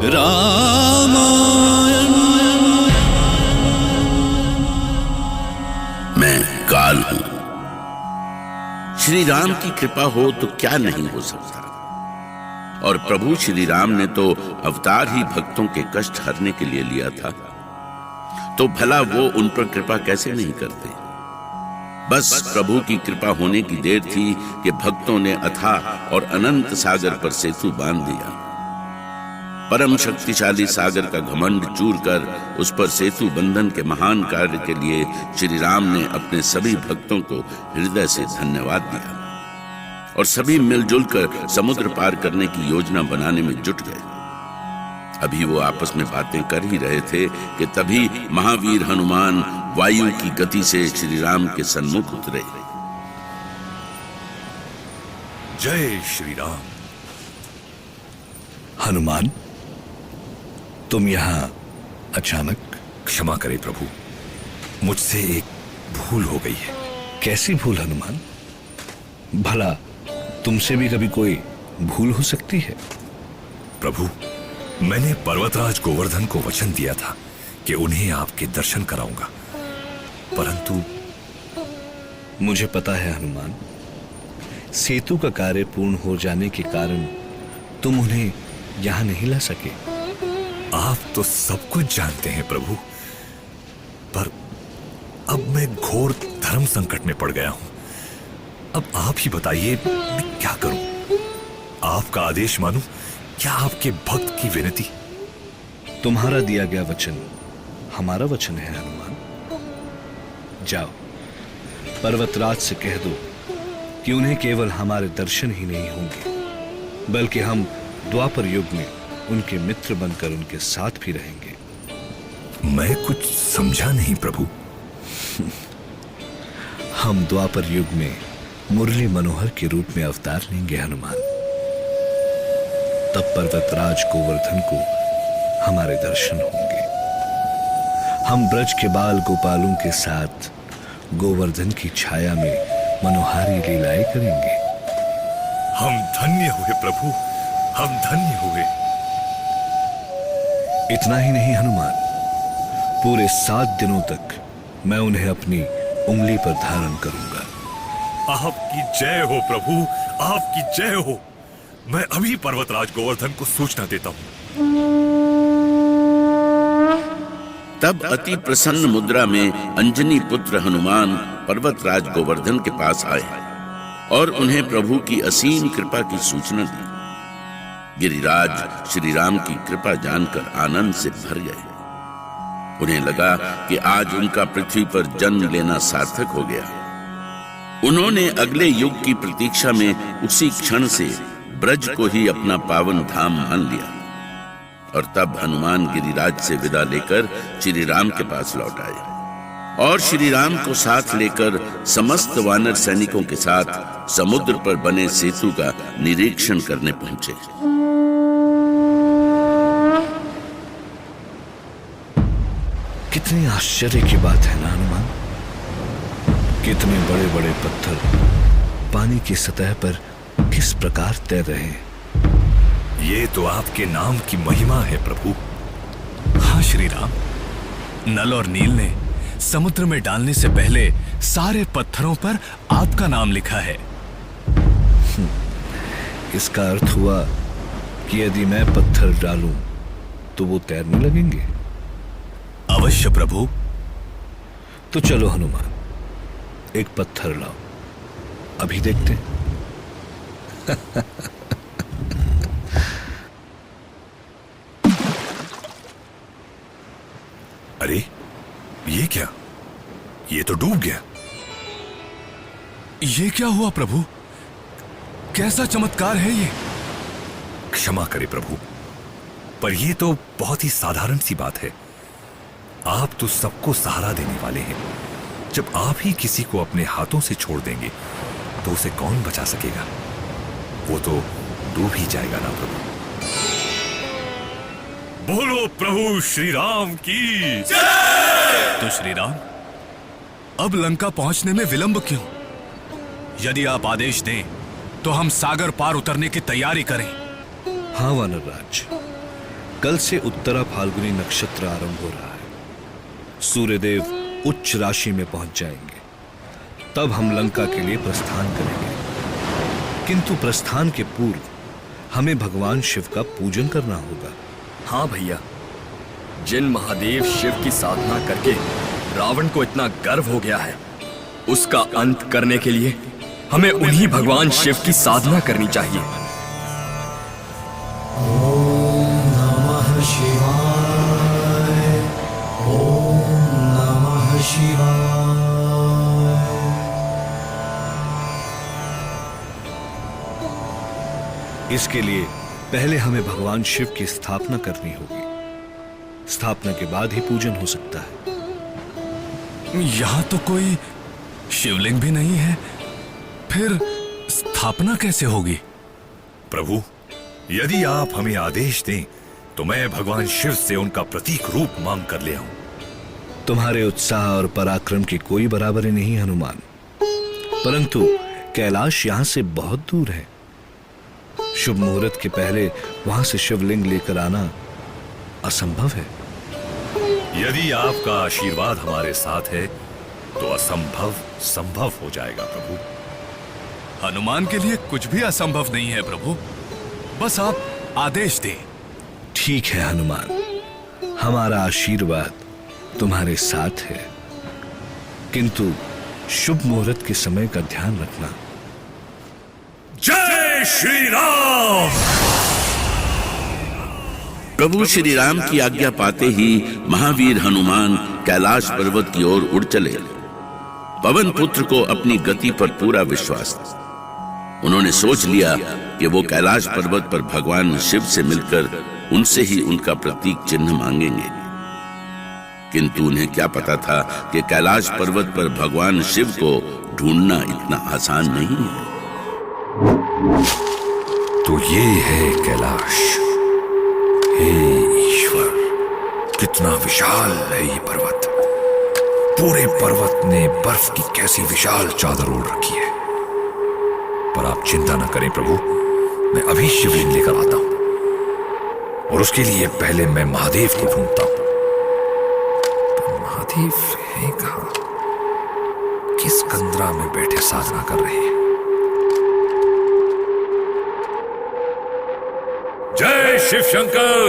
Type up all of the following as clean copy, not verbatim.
रामायण। मैं काल हूं। श्री राम की कृपा हो तो क्या नहीं हो सकता। और प्रभु श्री राम ने तो अवतार ही भक्तों के कष्ट हरने के लिए लिया था, तो भला वो उन पर कृपा कैसे नहीं करते। बस प्रभु की कृपा होने की देर थी कि भक्तों ने अथाह और अनंत सागर पर सेतु बांध दिया। परम शक्तिशाली सागर का घमंड चूर कर उस पर सेतु बंधन के महान कार्य के लिए श्री राम ने अपने सभी भक्तों को हृदय से धन्यवाद दिया और सभी मिलजुल कर समुद्र पार करने की योजना बनाने में जुट गए। अभी वो आपस में बातें कर ही रहे थे कि तभी महावीर हनुमान वायु की गति से श्री राम के सन्मुख उतरे। जय श्री राम। हनुमान, तुम यहाँ अचानक? क्षमा करें प्रभु, मुझसे एक भूल हो गई है। कैसी भूल हनुमान? भला तुमसे भी कभी कोई भूल हो सकती है? प्रभु, मैंने पर्वतराज गोवर्धन को वचन दिया था कि उन्हें आपके दर्शन कराऊंगा, परंतु मुझे पता है हनुमान, सेतु का कार्य पूर्ण हो जाने के कारण तुम उन्हें यहां नहीं ला सके। आप तो सब कुछ जानते हैं प्रभु, पर अब मैं घोर धर्म संकट में पड़ गया हूं। अब आप ही बताइए मैं क्या करूं? आपका आदेश मानूं क्या आपके भक्त की विनती? तुम्हारा दिया गया वचन हमारा वचन है हनुमान। जाओ, पर्वतराज से कह दो कि उन्हें केवल हमारे दर्शन ही नहीं होंगे, बल्कि हम द्वापर युग में उनके मित्र बनकर उनके साथ भी रहेंगे। मैं कुछ समझा नहीं प्रभु। हम द्वापर युग में मुरली मनोहर के रूप में अवतार लेंगे हनुमान। तब पर्वतराज गोवर्धन को हमारे दर्शन होंगे। हम ब्रज के बाल गोपालों के साथ गोवर्धन की छाया में मनोहारी लीलाएं करेंगे। हम धन्य हुए प्रभु, हम धन्य हुए। इतना ही नहीं हनुमान, पूरे 7 दिनों तक मैं उन्हें अपनी उंगली पर धारण करूंगा। आपकी जय हो प्रभु, आपकी जय हो। मैं अभी पर्वतराज गोवर्धन को सूचना देता हूं। तब अति प्रसन्न मुद्रा में अंजनी पुत्र हनुमान पर्वतराज गोवर्धन के पास आए और उन्हें प्रभु की असीम कृपा की सूचना दी। गिरिराज श्री राम की कृपा जानकर आनंद से भर गए। उन्हें लगा कि आज उनका पृथ्वी पर जन्म लेना सार्थक हो गया। उन्होंने अगले युग की प्रतीक्षा में उसी क्षण से ब्रज को ही अपना पावन धाम मान लिया। और तब हनुमान गिरिराज से विदा लेकर श्री राम के पास लौट आए और श्री राम को साथ लेकर समस्त वानर सैनिकों के साथ समुद्र पर बने सेतु का निरीक्षण करने पहुंचे। कितनी आश्चर्य की बात है ना हनुमान, कितने बड़े बड़े पत्थर पानी की सतह पर किस प्रकार तैर रहे हैं। ये तो आपके नाम की महिमा है प्रभु। हाँ श्री राम, नल और नील ने समुद्र में डालने से पहले सारे पत्थरों पर आपका नाम लिखा है। इसका अर्थ हुआ कि यदि मैं पत्थर डालूं तो वो तैरने लगेंगे। अवश्य प्रभु। तो चलो हनुमान, एक पत्थर लाओ, अभी देखते हैं। अरे ये क्या? ये तो डूब गया। ये क्या हुआ प्रभु? कैसा चमत्कार है ये? क्षमा करें प्रभु, पर यह तो बहुत ही साधारण सी बात है। आप तो सबको सहारा देने वाले हैं। जब आप ही किसी को अपने हाथों से छोड़ देंगे तो उसे कौन बचा सकेगा? वो तो डूब ही जाएगा ना प्रभु। बोलो प्रभु श्री राम की जय। तो श्री राम, अब लंका पहुंचने में विलंब क्यों? यदि आप आदेश दें तो हम सागर पार उतरने की तैयारी करें। हाँ वानरराज, कल से उत्तरा फाल्गुनी नक्षत्र आरंभ हो रहा है। सूर्यदेव उच्च राशि में पहुंच जाएंगे, तब हम लंका के लिए प्रस्थान करेंगे। किंतु प्रस्थान के पूर्व हमें भगवान शिव का पूजन करना होगा। हाँ भैया, जिन महादेव शिव की साधना करके रावण को इतना गर्व हो गया है, उसका अंत करने के लिए हमें उन्हीं भगवान शिव की साधना करनी चाहिए। ओम नमः शिवाय, ओम नमः शिवाय। इसके लिए पहले हमें भगवान शिव की स्थापना करनी होगी। स्थापना के बाद ही पूजन हो सकता है। यहां तो कोई शिवलिंग भी नहीं है, फिर स्थापना कैसे होगी? प्रभु, यदि आप हमें आदेश दें तो मैं भगवान शिव से उनका प्रतीक रूप मांग कर ले आऊं। तुम्हारे उत्साह और पराक्रम की कोई बराबरी नहीं हनुमान, परंतु कैलाश यहां से बहुत दूर है। शुभ मुहूर्त के पहले वहां से शिवलिंग लेकर आना असंभव है। यदि आपका आशीर्वाद हमारे साथ है तो असंभव संभव हो जाएगा प्रभु। हनुमान के लिए कुछ भी असंभव नहीं है प्रभु, बस आप आदेश दें। ठीक है हनुमान, हमारा आशीर्वाद तुम्हारे साथ है, किंतु शुभ मुहूर्त के समय का ध्यान रखना। जय श्री राम। प्रभु श्री राम की आज्ञा पाते ही महावीर हनुमान कैलाश पर्वत की ओर उड़ चले। पवन पुत्र को अपनी गति पर पूरा विश्वास था। उन्होंने सोच लिया कि वो कैलाश पर्वत पर भगवान शिव से मिलकर उनसे ही उनका प्रतीक चिन्ह मांगेंगे। किंतु उन्हें क्या पता था कि कैलाश पर्वत पर भगवान शिव को ढूंढना इतना आसान नहीं है। तो ये है कैलाश। हे ईश्वर, कितना विशाल है ये पर्वत। पूरे पर्वत ने बर्फ की कैसी विशाल चादर ओढ़ रखी है। पर आप चिंता न करें प्रभु, मैं अभी शिवलिंग लेकर आता हूं, और उसके लिए पहले मैं महादेव को ढूंढता हूं। पर महादेव है कहां? किस कंदरा में बैठे साधना कर रहे हैं? जय शिव शंकर,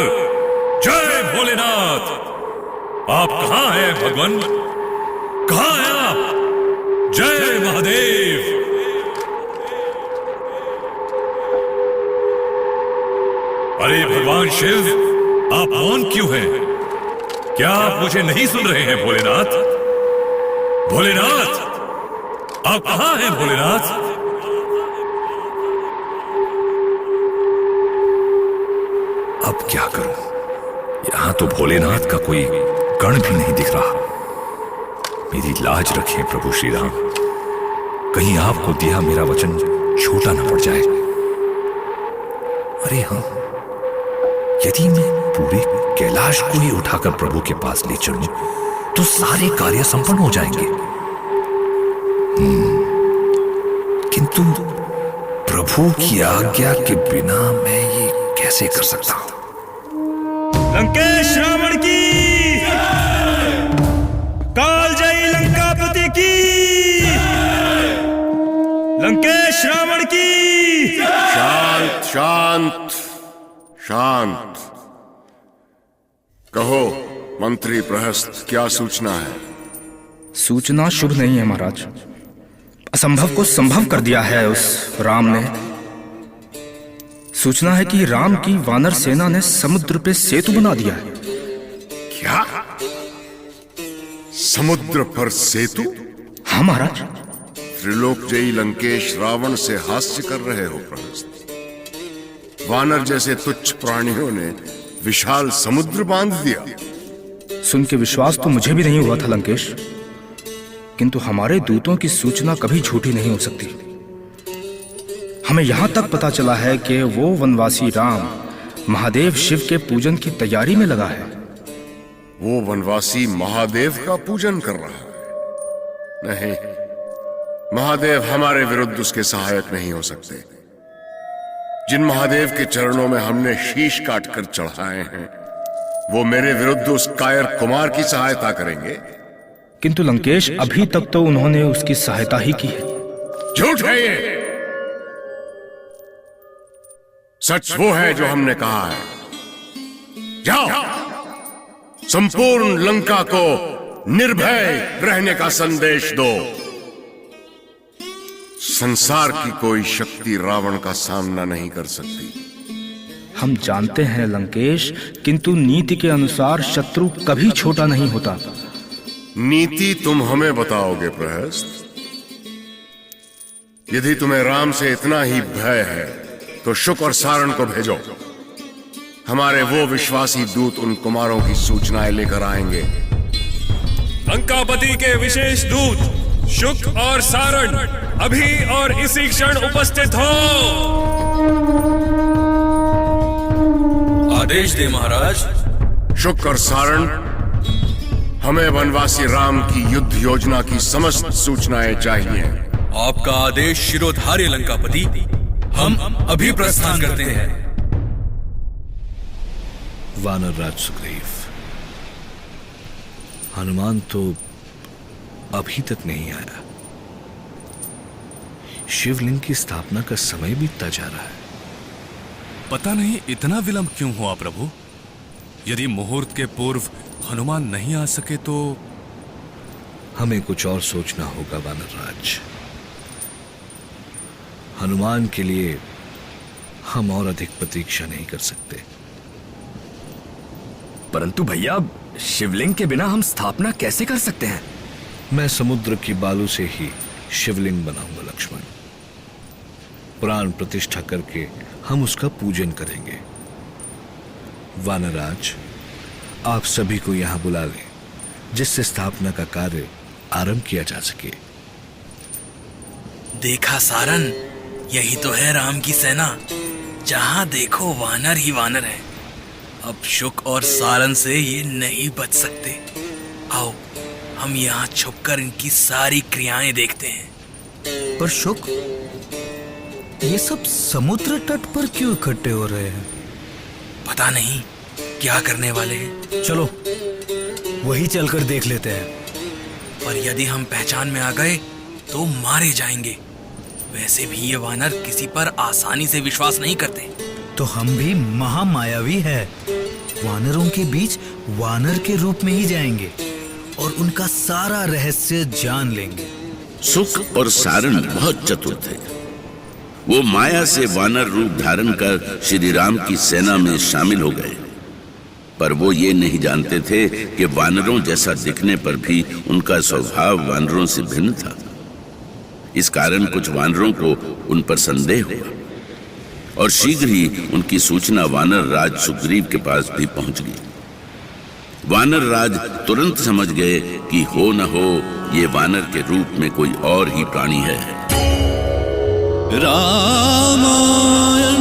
जय भोलेनाथ। आप कहां हैं भगवान? कहां हैं आप? जय महादेव। अरे भगवान शिव, आप मौन क्यों हैं? क्या आप मुझे नहीं सुन रहे हैं भोलेनाथ? भोलेनाथ, आप कहां हैं भोलेनाथ? अब क्या करूं? यहां तो भोलेनाथ का कोई गण भी नहीं दिख रहा। मेरी लाज रखें प्रभु श्री राम, कहीं आपको दिया मेरा वचन झूठा न पड़ जाए। अरे हां, यदि मैं पूरे कैलाश को ही उठाकर प्रभु के पास ले चलूं तो सारे कार्य संपन्न हो जाएंगे। किंतु प्रभु की आज्ञा के बिना मैं ये कैसे कर सकता हूं? लंकेश रावण की, कालजयी लंकापति की, लंकेश रावण की। शांत शांत शांत। कहो मंत्री प्रहस्त, क्या सूचना है? सूचना शुभ नहीं है महाराज। असंभव को संभव कर दिया है उस राम ने। सूचना है कि राम की वानर सेना ने समुद्र पे सेतु बना दिया है। क्या? समुद्र पर सेतु? हाँ महाराज। त्रिलोकजयी लंकेश रावण से हास्य कर रहे हो प्रहस्त? वानर जैसे तुच्छ प्राणियों ने विशाल समुद्र बांध दिया। सुन के विश्वास तो मुझे भी नहीं हुआ था लंकेश, किंतु हमारे दूतों की सूचना कभी झूठी नहीं हो सकती। हमें यहां तक पता चला है कि वो वनवासी राम महादेव शिव के पूजन की तैयारी में लगा है। वो वनवासी महादेव का पूजन कर रहा है? नहीं, महादेव हमारे विरुद्ध उसके सहायक नहीं हो सकते। जिन महादेव के चरणों में हमने शीश काटकर चढ़ाए हैं, वो मेरे विरुद्ध उस कायर कुमार की सहायता करेंगे? किंतु लंकेश, अभी तक तो उन्होंने उसकी सहायता ही की है। झूठ है ये। सच वो है जो हमने कहा है। जाओ, संपूर्ण लंका को निर्भय रहने का संदेश दो। संसार की कोई शक्ति रावण का सामना नहीं कर सकती। हम जानते हैं लंकेश, किंतु नीति के अनुसार शत्रु कभी छोटा नहीं होता। नीति तुम हमें बताओगे प्रहस्त। यदि तुम्हें राम से इतना ही भय है तो शुक और सारण को भेजो। हमारे वो विश्वासी दूत उन कुमारों की सूचनाएं लेकर आएंगे। लंकापति के विशेष दूत शुक और सारण अभी और इसी क्षण उपस्थित हो। आदेश दे महाराज। शुक और सारण, हमें वनवासी राम की युद्ध योजना की समस्त सूचनाएं चाहिए। आपका आदेश शिरोधार्य लंकापति। हम अभी प्रस्थान करते हैं। वानर राज सुग्रीव, हनुमान तो अभी तक नहीं आया। शिवलिंग की स्थापना का समय बीतता जा रहा है। पता नहीं इतना विलंब क्यों हुआ प्रभु। यदि मुहूर्त के पूर्व हनुमान नहीं आ सके तो हमें कुछ और सोचना होगा वानर राज। हनुमान के लिए हम और अधिक प्रतीक्षा नहीं कर सकते। परंतु भैया, शिवलिंग के बिना हम स्थापना कैसे कर सकते हैं? मैं समुद्र की बालू से ही शिवलिंग बनाऊंगा लक्ष्मण। प्राण प्रतिष्ठा करके हम उसका पूजन करेंगे। वानराज, आप सभी को यहां बुला लें, जिससे स्थापना का कार्य आरंभ किया जा सके। देखा सारन, यही तो है राम की सेना। जहां देखो वानर ही वानर है। अब शुक और सारन से ये नहीं बच सकते। आओ, हम यहाँ छुपकर इनकी सारी क्रियाएं देखते हैं। पर शुक, ये सब समुद्र तट पर क्यों इकट्ठे हो रहे हैं? पता नहीं क्या करने वाले हैं। चलो वही चलकर देख लेते हैं। पर यदि हम पहचान में आ गए तो मारे जाएंगे। वैसे भी ये वानर किसी पर आसानी से विश्वास नहीं करते। तो हम भी महामायावी है। वानरों के बीच वानर के रूप में ही जाएंगे और उनका सारा रहस्य जान लेंगे। सुख और सारण बहुत चतुर थे। वो माया से वानर रूप धारण कर श्री राम की सेना में शामिल हो गए। पर वो ये नहीं जानते थे कि वानरों जैसा दिखने पर भी उनका स्वभाव वानरों से भिन्न था। इस कारण कुछ वानरों को उन पर संदेह हुआ और शीघ्र ही उनकी सूचना वानर राज सुग्रीव के पास भी पहुंच गई। वानर राज तुरंत समझ गए कि हो न हो ये वानर के रूप में कोई और ही प्राणी है। रामायण